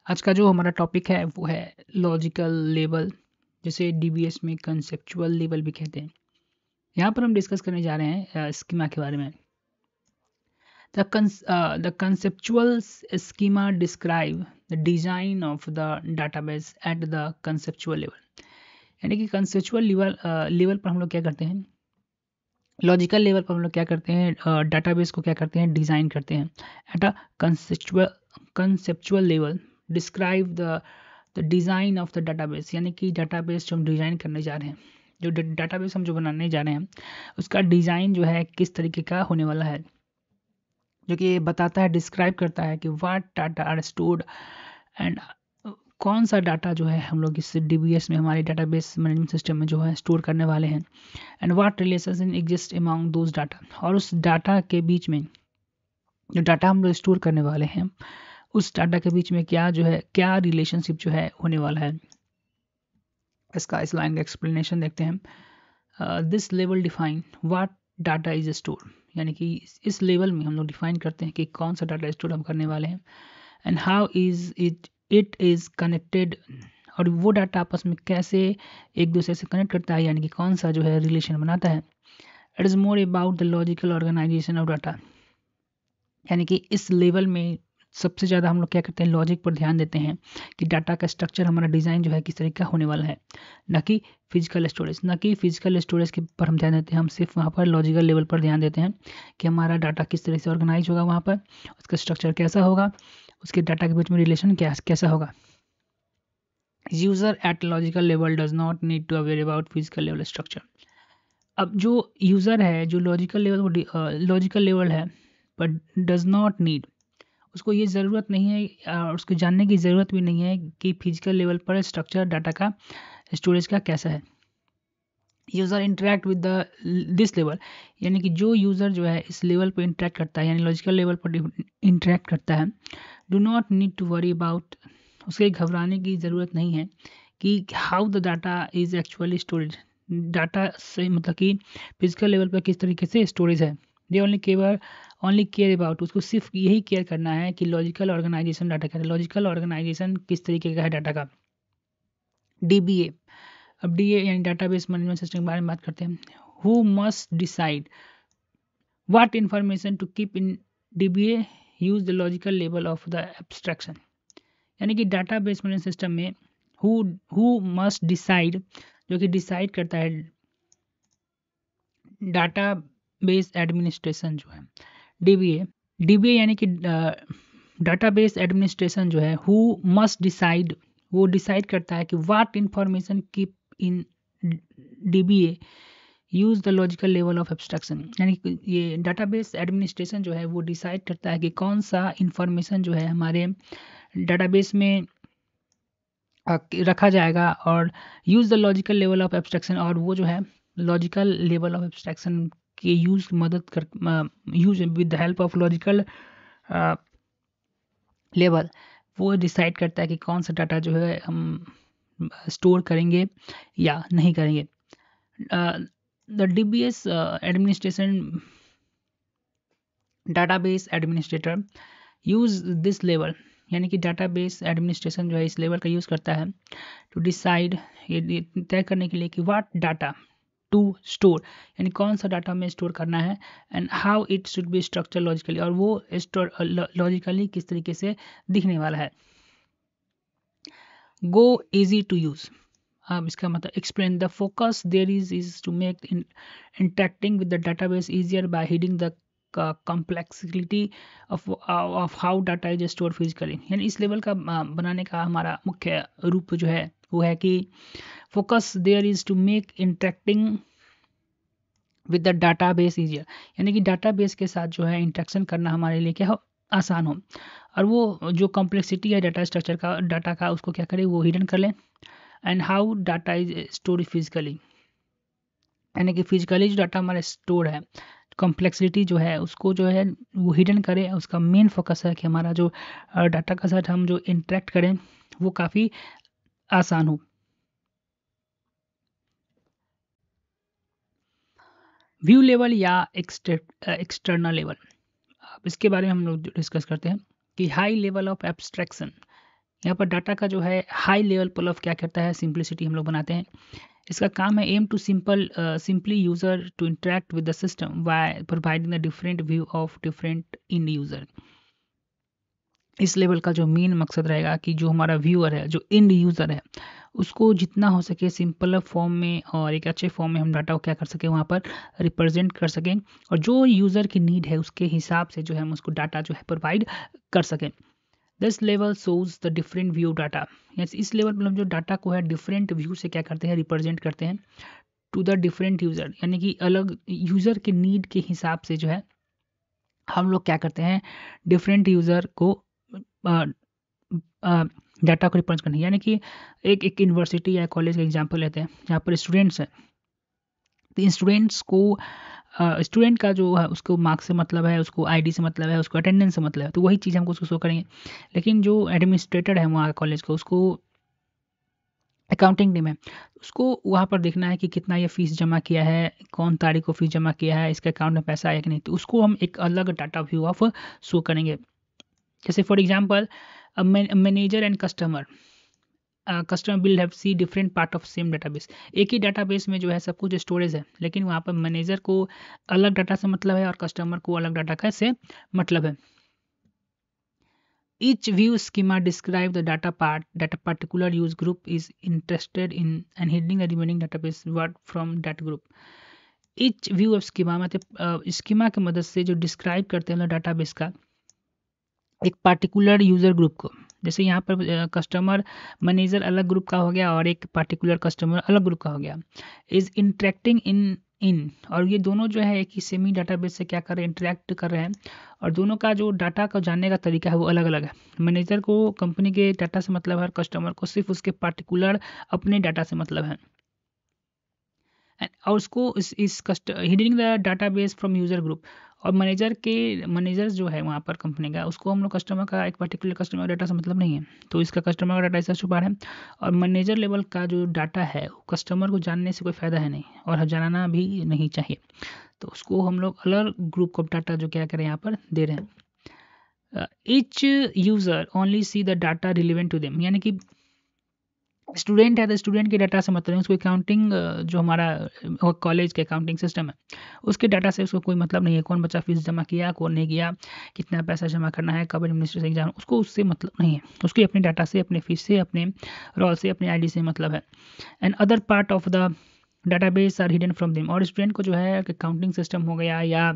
आज का जो हमारा टॉपिक है वो है लॉजिकल लेवल, जिसे डीबीएस में कंसेप्चुअल लेवल भी कहते हैं। यहाँ पर हम डिस्कस करने जा रहे हैं स्कीमा के बारे में। The conceptual schema describe the design of the database at the conceptual level. यानी कि कंसेप्चुअल लेवल पर हम लोग क्या करते हैं, लॉजिकल लेवल पर हम लोग क्या करते हैं, डाटाबेस को क्या करते हैं, डिज़ाइन करते हैं। At a conceptual level describe the design of the database, यानी कि डाटाबेस जो हम डिज़ाइन करने जा रहे हैं, जो डाटाबेस हम जो बनाने जा रहे हैं उसका डिज़ाइन जो है किस तरीके का होने वाला है, जो कि ये बताता है, डिस्क्राइब करता है कि what data are stored and कौन सा डाटा जो है हम लोग इस डीबीएस में, हमारे डाटाबेस मैनेजमेंट सिस्टम में जो है स्टोर करने वाले हैं। And what relation exist among those data, और उस डाटा के बीच में, जो डाटा हम लोग स्टोर करने वाले हैं उस डाटा के बीच में क्या जो है, क्या रिलेशनशिप जो है होने वाला है। इसका इस लाइन का एक्सप्लेनेशन देखते हैं। This level define what data is store, यानी कि इस लेवल में हम लोग डिफाइन करते हैं कि कौन सा डाटा स्टोर हम करने वाले हैं। And how is it is connected, और वो डाटा आपस में कैसे एक दूसरे से कनेक्ट करता है, यानी कि कौन सा जो है रिलेशन बनाता है। It is more about the logical organisation of data, यानी कि इस लेवल में सबसे ज़्यादा हम लोग क्या करते हैं, लॉजिक पर ध्यान देते हैं कि डाटा का स्ट्रक्चर, हमारा डिज़ाइन जो है किस तरीके का होने वाला है, न कि फिजिकल स्टोरेज, न कि फिजिकल स्टोरेज के पर हम ध्यान देते हैं। हम सिर्फ वहाँ पर लॉजिकल लेवल पर ध्यान देते हैं कि हमारा डाटा किस तरह से ऑर्गेनाइज होगा, वहाँ पर उसका स्ट्रक्चर कैसा होगा, उसके डाटा के बीच में रिलेशन कैसा होगा। User at logical level does not need to aware about physical level structure. अब जो यूज़र है, जो लॉजिकल लेवल है, बट डज नॉट नीड, उसको ये ज़रूरत नहीं है और उसको जानने की ज़रूरत भी नहीं है कि फिजिकल लेवल पर स्ट्रक्चर डाटा का, स्टोरेज का कैसा है। User interact with this level, यानी कि जो यूज़र जो है इस लेवल पर इंटरेक्ट करता है, यानी लॉजिकल लेवल पर इंटरेक्ट करता है, do not need to worry about, उसे घबराने की ज़रूरत नहीं है कि how the data is actually storage, data से मतलब कि फिजिकल लेवल पर किस तरीके से स्टोरेज है। दे ओनली केयर अबाउट, उसको सिर्फ यही केयर करना है कि लॉजिकल ऑर्गेनाइजेशन डाटा का, लॉजिकल ऑर्गेनाइजेशन किस तरीके का है डाटा का। डीबीए, अब डीए यानी डाटाबेस मैनेजमेंट सिस्टम के बारे में बात करते हैं। Who must decide what information to keep in DBA, use the logical level of the abstraction, यानी कि डाटाबेस मैनेजमेंट सिस्टम में हु मस्ट डिसाइड, जो कि डिसाइड करता है डाटा बेस एडमिनिस्ट्रेशन जो है, डीबीए। डीबीए यानी कि डाटाबेस एडमिनिस्ट्रेशन जो है, हु मस्ट डिसाइड, वो डिसाइड करता है कि what information keep in DBA, use the logical level of abstraction, यानी कि ये डाटाबेस एडमिनिस्ट्रेशन जो है वो डिसाइड करता है कि कौन सा इंफॉर्मेशन जो है हमारे डाटाबेस में रखा जाएगा, और use the logical level of abstraction, और वो जो है लॉजिकल लेवल ऑफ एब्स्ट्रैक्शन के use with the help of logical level, वो डिसाइड करता है कि कौन सा डाटा जो है हम स्टोर करेंगे या नहीं करेंगे। The DBS administration database administrator use this level, यानी कि डाटाबेस एडमिनिस्ट्रेशन जो है इस लेवल का यूज़ करता है टू डिसाइड, ये तय करने के लिए कि व्हाट डाटा टू स्टोर, यानी कौन सा डाटा हमें स्टोर करना है, and how it should be structure logically, और वो स्टोर लॉजिकली किस तरीके से दिखने वाला है। गो इजी टू यूज़, अब इसका मतलब explain the focus there is to make interacting with the database easier by hiding the complexity of how data is store physically, यानी इस लेवल का बनाने का हमारा मुख्य रूप जो है वो है कि focus there is to make interacting with the database easier, यानी कि डाटाबेस के साथ जो है इंटरेक्शन करना हमारे लिए क्या हो, आसान हो, और वो जो कॉम्प्लेक्सिटी है डाटा स्ट्रक्चर का, डाटा का, उसको क्या करें, वो हिडन कर लें। And how data is store physically, यानी कि फिजिकली जो डाटा हमारा स्टोर है, कॉम्प्लेक्सिटी जो है उसको जो है वो हिडन करें, उसका मेन फोकस है कि हमारा जो डाटा के साथ हम जो इंटरेक्ट करें वो काफ़ी आसान हो। व्यू लेवल या एक्सटर्नल लेवल, अब इसके बारे में हम लोग डिस्कस करते हैं कि हाई लेवल ऑफ एब्स्ट्रैक्शन, यहाँ पर डाटा का जो है हाई लेवल पुल ऑफ क्या करता है, सिंप्लिसिटी हम लोग बनाते हैं। इसका काम है aim to simply user to interact with the system by providing the different view of different end user. इस लेवल का जो मेन मकसद रहेगा कि जो हमारा व्यूअर है, जो इंड यूज़र है, उसको जितना हो सके सिंपल फॉर्म में और एक अच्छे फॉर्म में हम डाटा को क्या कर सकें, वहाँ पर रिप्रेजेंट कर सकें, और जो यूज़र की नीड है उसके हिसाब से जो है हम उसको डाटा जो है प्रोवाइड कर सकें। This level shows the different view data. इस लेवल पर हम जो डाटा को है डिफरेंट व्यू से क्या करते हैं, रिप्रेजेंट करते हैं टू द डिफरेंट यूज़र, यानी कि अलग यूज़र के नीड के हिसाब से जो है हम लोग क्या करते हैं, डिफरेंट यूज़र को डाटा को रिप्रेजेंट करनी है। यानी कि एक यूनिवर्सिटी या कॉलेज का एग्जांपल लेते हैं, जहाँ पर स्टूडेंट्स हैं, तो स्टूडेंट्स को स्टूडेंट का जो है उसको मार्क्स से मतलब है, उसको आईडी से मतलब है, उसको अटेंडेंस से मतलब है, तो वही चीज़ हमको उसको शो करेंगे। लेकिन जो एडमिनिस्ट्रेटर है वहाँ कॉलेज का, उसको अकाउंटिंग टीम है, उसको वहाँ पर देखना है कि कितना ये फीस जमा किया है, कौन तारीख को फीस जमा किया है, इसके अकाउंट में पैसा आया कि नहीं, तो उसको हम एक अलग डाटा व्यू ऑफ शो करेंगे। जैसे for example manager and customer will have see different part of same database. एक ही डाटाबेस में जो है सब कुछ स्टोरेज है, लेकिन वहाँ पर मैनेजर को अलग डाटा से मतलब है और कस्टमर को अलग डाटा का से मतलब है। Each view schema describe the data part that a particular use group is interested in and hiding the remaining database word from that group. Each view of schema मतलब schema की मदद से जो डिस्क्राइब करते हैं डाटाबेस का एक particular user group को। जैसे यहाँ पर कस्टमर मैनेजर अलग ग्रुप का हो गया और एक पार्टिकुलर कस्टमर अलग ग्रुप का हो गया। इज इंटरेक्टिंग इन और ये दोनों जो है एक ही सेमी डाटाबेस से क्या कर रहे हैं, इंटरेक्ट कर रहे हैं, और दोनों का जो डाटा को जानने का तरीका है वो अलग अलग है। मैनेजर को कंपनी के डाटा से मतलब है और कस्टमर को सिर्फ उसके पार्टिकुलर अपने डाटा से मतलब है। और उसको इस heading the database from user group, और मैनेजर जो है वहाँ पर कंपनी का, उसको हम लोग कस्टमर का एक पर्टिकुलर कस्टमर डाटा से मतलब नहीं है, तो इसका कस्टमर का डाटा ऐसा छुपा है। और मैनेजर लेवल का जो डाटा है कस्टमर को जानने से कोई फ़ायदा है नहीं और जानना भी नहीं चाहिए, तो उसको हम लोग अलग ग्रुप ऑफ डाटा जो क्या करें यहाँ पर दे रहे हैं। Each user only see the data relevant to them, यानी कि स्टूडेंट है तो स्टूडेंट के डाटा से मतलब नहीं, उसको अकाउंटिंग जो हमारा कॉलेज के अकाउंटिंग सिस्टम है उसके डाटा से उसको कोई मतलब नहीं है, कौन बच्चा फीस जमा किया, कौन नहीं किया, कितना पैसा जमा करना है, कब एडमिनिस्ट्रेशन एग्जाम, उसको उससे मतलब नहीं है, उसके अपने डाटा से, अपने फीस से, अपने रोल से, अपने आईडी से मतलब है। And other part of the database are hidden from them, और स्टूडेंट को जो है अकाउंटिंग सिस्टम हो गया या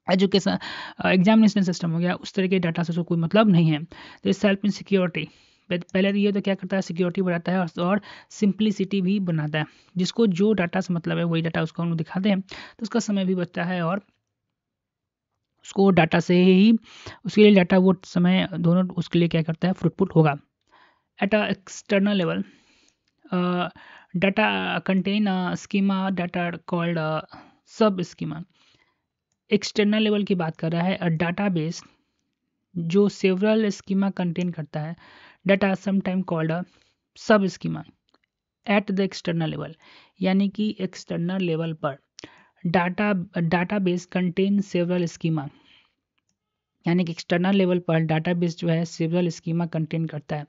एजुकेशन एग्जामिनेशन सिस्टम हो गया, उस तरह के डाटा से उसको कोई मतलब नहीं है। तो इस हेल्प इन सिक्योरिटी, पहले ये तो क्या करता है, सिक्योरिटी बढ़ाता है और सिंप्लिसिटी भी बनाता है। जिसको जो डाटा से मतलब है वही डाटा उसको हम लोग दिखाते हैं, तो उसका समय भी बचता है और उसको डाटा से ही उसके लिए डाटा वो समय दोनों उसके लिए क्या करता है, फ्रूटफुल होगा। At a external level data contain schema data called sub schema. External level की बात कर रहा है, अ डाटाबेस जो सेवरल स्कीमा कंटेन करता है, डाटा समटाइम कॉल्ड अ सब schema at the external level, यानी कि एक्सटर्नल लेवल पर डाटाबेस कंटेन सेवरल स्कीमा, यानी कि एक्सटर्नल लेवल पर डाटाबेस जो है सेवरल स्कीमा कंटेन करता है।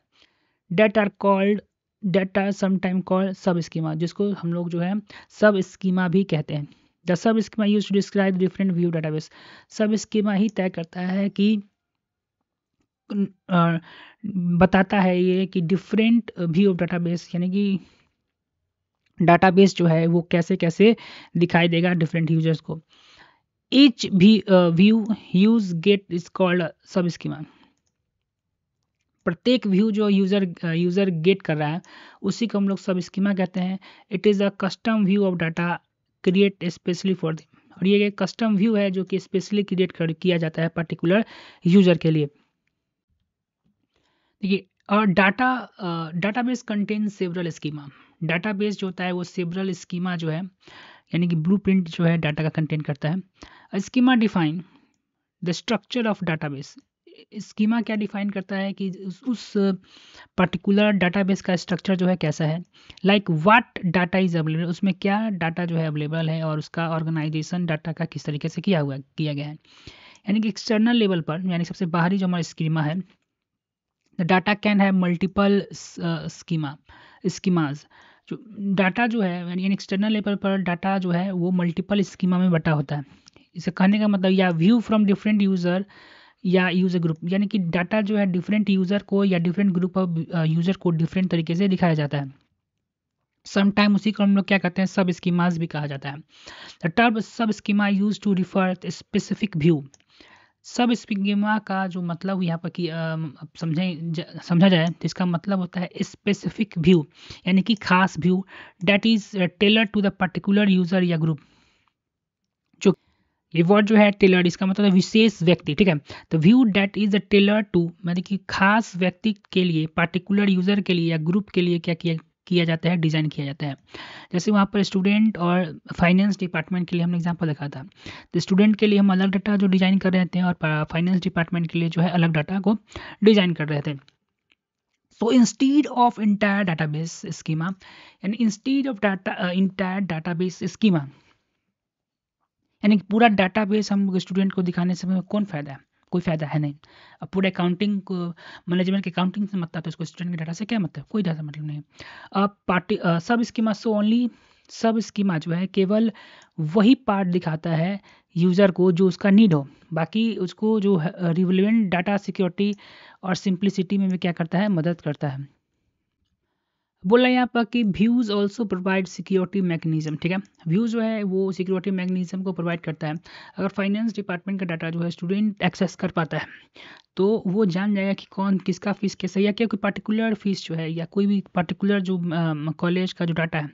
That are called data sometime called sub schema, जिसको हम लोग जो है सब स्कीमा भी कहते हैं। The sub schema use to describe different view database, sub schema ही तय करता है कि बताता है ये कि डिफरेंट व्यू ऑफ डाटाबेस, यानी कि डाटाबेस जो है वो कैसे कैसे दिखाई देगा डिफरेंट यूजर्स को। Each view use get is called sub schema, प्रत्येक व्यू जो यूजर गेट कर रहा है उसी को हम लोग सब स्कीमा कहते हैं। It is a custom view of data create specially for them, और ये एक कस्टम व्यू है जो कि स्पेशली क्रिएट किया जाता है पर्टिकुलर यूजर के लिए। देखिए, और database contain several schema, database जो होता है वो सेवरल स्कीमा जो है, यानी कि ब्लूप्रिंट जो है डाटा का कंटेन करता है। Schema define the structure of database, schema क्या डिफाइन करता है कि उस पर्टिकुलर डाटाबेस का स्ट्रक्चर जो है कैसा है। Like what data is available, उसमें क्या डाटा जो है अवेलेबल है और उसका ऑर्गेनाइजेशन डाटा का किस तरीके से किया गया है। यानी कि एक्सटर्नल लेवल पर, यानी सबसे बाहरी जो हमारा स्कीमा है the data can have multiple schemas. जो डाटा जो है यानी एक्सटर्नल लेवल पर डाटा जो है वो मल्टीपल स्कीमा में बटा होता है। इसे कहने का मतलब या व्यू फ्रॉम डिफरेंट यूज़र या यूज़र ग्रुप, यानी कि डाटा जो है डिफरेंट यूज़र को या डिफरेंट ग्रुप ऑफ यूज़र को डिफरेंट तरीके से दिखाया जाता है। समटाइम उसी को हम लोग क्या कहते हैं, सब स्कीमाज भी कहा जाता है। The term sub schema use to refer specific view. Sub schema का जो मतलब यहाँ पर कि समझा जाए तो इसका मतलब होता है स्पेसिफिक व्यू, यानी कि खास view that is tailor to the particular user या ग्रुप। जो ये वर्ड जो है टेलर, इसका मतलब है विशेष व्यक्ति, ठीक है। तो view that is tailor to, मतलब कि खास व्यक्ति के लिए, पर्टिकुलर यूजर के लिए या ग्रुप के लिए क्या किया जाता है, डिजाइन किया जाता है। जैसे वहाँ पर स्टूडेंट और फाइनेंस डिपार्टमेंट के लिए हमने एग्जांपल देखा था, तो स्टूडेंट के लिए हम अलग डाटा जो डिजाइन कर रहे थे और फाइनेंस डिपार्टमेंट के लिए जो है अलग डाटा को डिजाइन कर रहे थे। So instead of entire database schema, यानी instead of entire database schema, यानी पूरा डाटाबेस हम स्टूडेंट को दिखाने से कौन फायदा है, कोई फायदा है नहीं। अब पूरे अकाउंटिंग को, मैनेजमेंट के अकाउंटिंग से मतलब, तो उसको स्टूडेंट के डाटा से क्या मतलब, कोई डाटा मतलब नहीं। अब सब स्कीमा सो ओनली, सब स्कीमा जो है केवल वही पार्ट दिखाता है यूज़र को जो उसका नीड हो, बाकी उसको जो रिलेवेंट डाटा सिक्योरिटी और सिंप्लिसिटी में भी क्या करता है, मदद करता है। बोला यहाँ पर कि views also provide security mechanism, ठीक है। व्यूज़ जो है वो सिक्योरिटी मैकेनिज्म को प्रोवाइड करता है। अगर फाइनेंस डिपार्टमेंट का डाटा जो है स्टूडेंट एक्सेस कर पाता है तो वो जान जाएगा कि कौन किसका फीस कैसे, या क्या कोई पर्टिकुलर फीस जो है या कोई भी पर्टिकुलर जो कॉलेज का जो डाटा है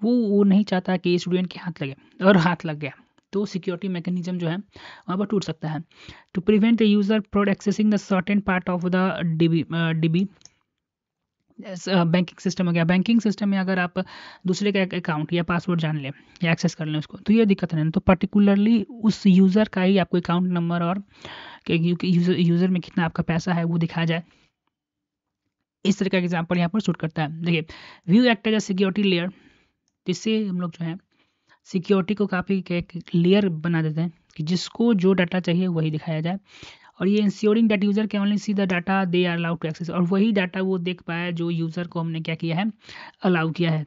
वो नहीं चाहता कि स्टूडेंट के हाथ लगे, और हाथ लग गया तो सिक्योरिटी मैकेनिज्म जो है वहाँ पर टूट सकता है। To prevent the user from accessing the certain part of the DB, banking system हो गया। बैंकिंग सिस्टम में अगर आप दूसरे का अकाउंट या पासवर्ड जान लें या एक्सेस कर लें उसको, तो ये दिक्कत नहीं, तो पर्टिकुलरली उस यूज़र का ही आपको अकाउंट नंबर और यूज़र में कितना आपका पैसा है वो दिखाया जाए। इस तरह का एग्जाम्पल यहाँ पर शूट करता है। देखिए, view act as a security layer, जिससे हम लोग जो है सिक्योरिटी को काफ़ी लेयर बना देते हैं कि जिसको जो डाटा चाहिए वही दिखाया जाए, और ये ensuring that user can only see the data they are allowed to access, और वही डाटा वो देख पाए जो यूज़र को हमने क्या किया है, अलाउ किया है।